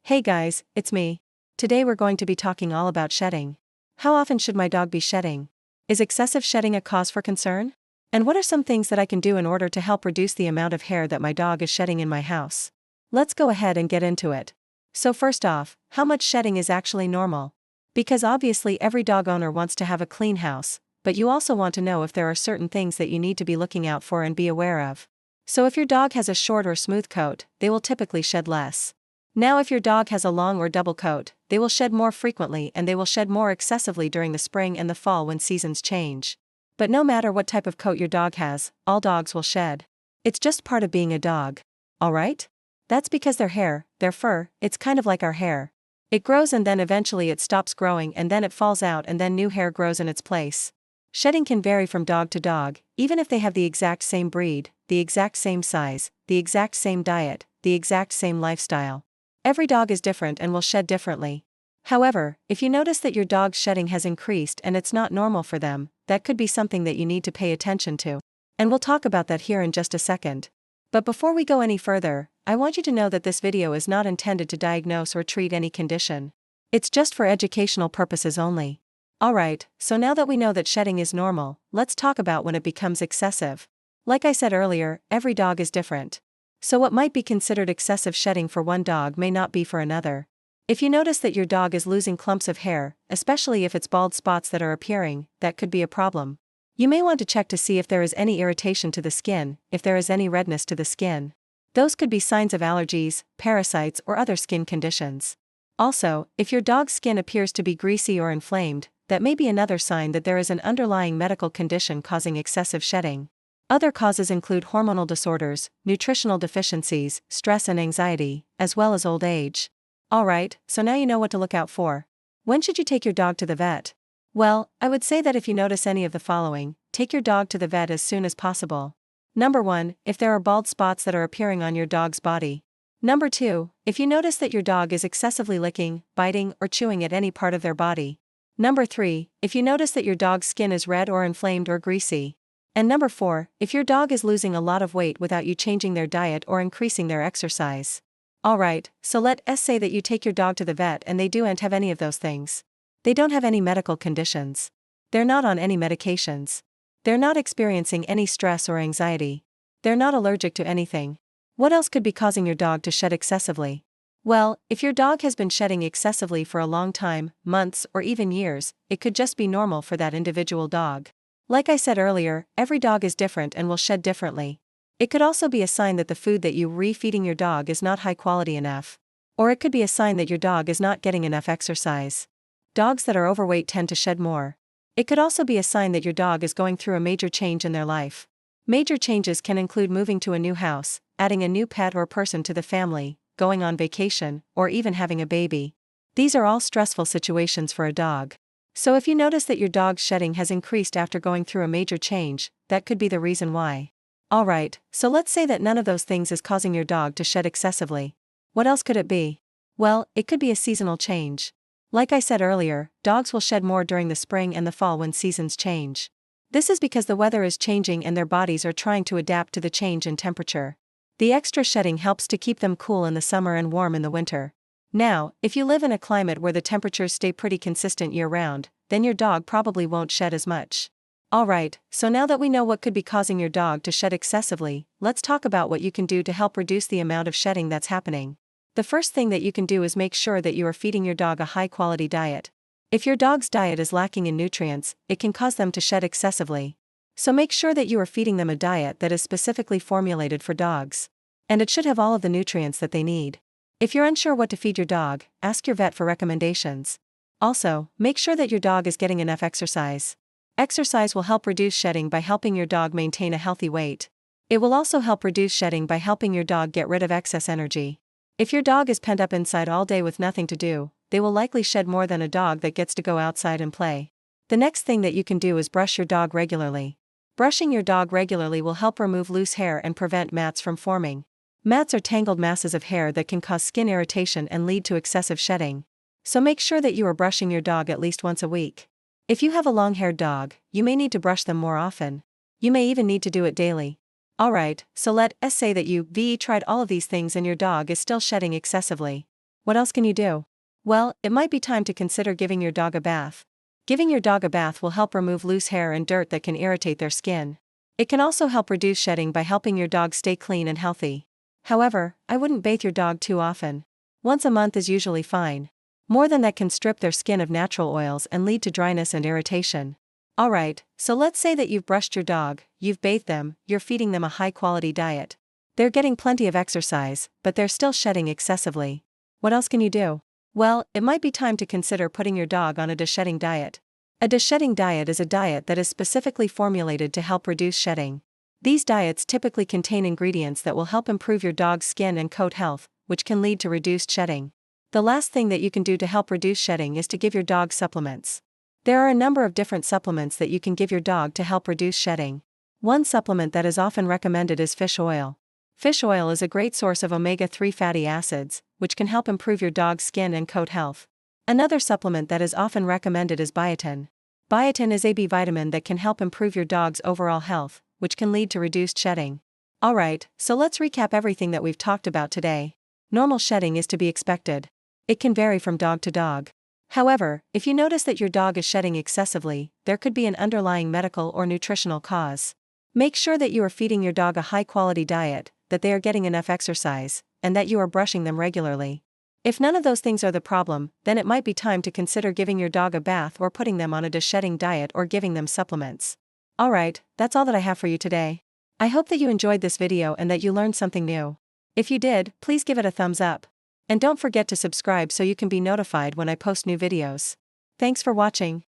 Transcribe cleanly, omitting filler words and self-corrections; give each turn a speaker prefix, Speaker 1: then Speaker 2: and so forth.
Speaker 1: Hey guys, it's me. Today we're going to be talking all about shedding. How often should my dog be shedding? Is excessive shedding a cause for concern? And what are some things that I can do in order to help reduce the amount of hair that my dog is shedding in my house? Let's go ahead and get into it. So first off, how much shedding is actually normal? Because obviously every dog owner wants to have a clean house, but you also want to know if there are certain things that you need to be looking out for and be aware of. So if your dog has a short or smooth coat, they will typically shed less. Now if your dog has a long or double coat, they will shed more frequently and they will shed more excessively during the spring and the fall when seasons change. But no matter what type of coat your dog has, all dogs will shed. It's just part of being a dog. Alright? That's because their hair, their fur, it's kind of like our hair. It grows and then eventually it stops growing and then it falls out and then new hair grows in its place. Shedding can vary from dog to dog, even if they have the exact same breed, the exact same size, the exact same diet, the exact same lifestyle. Every dog is different and will shed differently. However, if you notice that your dog's shedding has increased and it's not normal for them, that could be something that you need to pay attention to. And we'll talk about that here in just a second. But before we go any further, I want you to know that this video is not intended to diagnose or treat any condition. It's just for educational purposes only. Alright, so now that we know that shedding is normal, let's talk about when it becomes excessive. Like I said earlier, every dog is different. So what might be considered excessive shedding for one dog may not be for another. If you notice that your dog is losing clumps of hair, especially if it's bald spots that are appearing, that could be a problem. You may want to check to see if there is any irritation to the skin, if there is any redness to the skin. Those could be signs of allergies, parasites, or other skin conditions. Also, if your dog's skin appears to be greasy or inflamed, that may be another sign that there is an underlying medical condition causing excessive shedding. Other causes include hormonal disorders, nutritional deficiencies, stress and anxiety, as well as old age. Alright, so now you know what to look out for. When should you take your dog to the vet? Well, I would say that if you notice any of the following, take your dog to the vet as soon as possible. Number 1, if there are bald spots that are appearing on your dog's body. Number 2, if you notice that your dog is excessively licking, biting, or chewing at any part of their body. Number 3, if you notice that your dog's skin is red or inflamed or greasy. And number 4, if your dog is losing a lot of weight without you changing their diet or increasing their exercise. Alright, so let's say that you take your dog to the vet and they don't have any of those things. They don't have any medical conditions. They're not on any medications. They're not experiencing any stress or anxiety. They're not allergic to anything. What else could be causing your dog to shed excessively? Well, if your dog has been shedding excessively for a long time, months, or even years, it could just be normal for that individual dog. Like I said earlier, every dog is different and will shed differently. It could also be a sign that the food that you're re-feeding your dog is not high quality enough. Or it could be a sign that your dog is not getting enough exercise. Dogs that are overweight tend to shed more. It could also be a sign that your dog is going through a major change in their life. Major changes can include moving to a new house, adding a new pet or person to the family, going on vacation, or even having a baby. These are all stressful situations for a dog. So if you notice that your dog's shedding has increased after going through a major change, that could be the reason why. Alright, so let's say that none of those things is causing your dog to shed excessively. What else could it be? Well, it could be a seasonal change. Like I said earlier, dogs will shed more during the spring and the fall when seasons change. This is because the weather is changing and their bodies are trying to adapt to the change in temperature. The extra shedding helps to keep them cool in the summer and warm in the winter. Now, if you live in a climate where the temperatures stay pretty consistent year-round, then your dog probably won't shed as much. Alright, so now that we know what could be causing your dog to shed excessively, let's talk about what you can do to help reduce the amount of shedding that's happening. The first thing that you can do is make sure that you are feeding your dog a high-quality diet. If your dog's diet is lacking in nutrients, it can cause them to shed excessively. So make sure that you are feeding them a diet that is specifically formulated for dogs. And it should have all of the nutrients that they need. If you're unsure what to feed your dog, ask your vet for recommendations. Also, make sure that your dog is getting enough exercise. Exercise will help reduce shedding by helping your dog maintain a healthy weight. It will also help reduce shedding by helping your dog get rid of excess energy. If your dog is pent up inside all day with nothing to do, they will likely shed more than a dog that gets to go outside and play. The next thing that you can do is brush your dog regularly. Brushing your dog regularly will help remove loose hair and prevent mats from forming. Mats are tangled masses of hair that can cause skin irritation and lead to excessive shedding. So make sure that you are brushing your dog at least once a week. If you have a long-haired dog, you may need to brush them more often. You may even need to do it daily. Alright, so let's say that you tried all of these things and your dog is still shedding excessively. What else can you do? Well, it might be time to consider giving your dog a bath. Giving your dog a bath will help remove loose hair and dirt that can irritate their skin. It can also help reduce shedding by helping your dog stay clean and healthy. However, I wouldn't bathe your dog too often. Once a month is usually fine. More than that can strip their skin of natural oils and lead to dryness and irritation. Alright, so let's say that you've brushed your dog, you've bathed them, you're feeding them a high-quality diet. They're getting plenty of exercise, but they're still shedding excessively. What else can you do? Well, it might be time to consider putting your dog on a de-shedding diet. A de-shedding diet is a diet that is specifically formulated to help reduce shedding. These diets typically contain ingredients that will help improve your dog's skin and coat health, which can lead to reduced shedding. The last thing that you can do to help reduce shedding is to give your dog supplements. There are a number of different supplements that you can give your dog to help reduce shedding. One supplement that is often recommended is fish oil. Fish oil is a great source of omega-3 fatty acids, which can help improve your dog's skin and coat health. Another supplement that is often recommended is biotin. Biotin is a B vitamin that can help improve your dog's overall health, which can lead to reduced shedding. Alright, so let's recap everything that we've talked about today. Normal shedding is to be expected. It can vary from dog to dog. However, if you notice that your dog is shedding excessively, there could be an underlying medical or nutritional cause. Make sure that you are feeding your dog a high-quality diet, that they are getting enough exercise, and that you are brushing them regularly. If none of those things are the problem, then it might be time to consider giving your dog a bath or putting them on a de-shedding diet or giving them supplements. Alright, that's all that I have for you today. I hope that you enjoyed this video and that you learned something new. If you did, please give it a thumbs up. And don't forget to subscribe so you can be notified when I post new videos. Thanks for watching.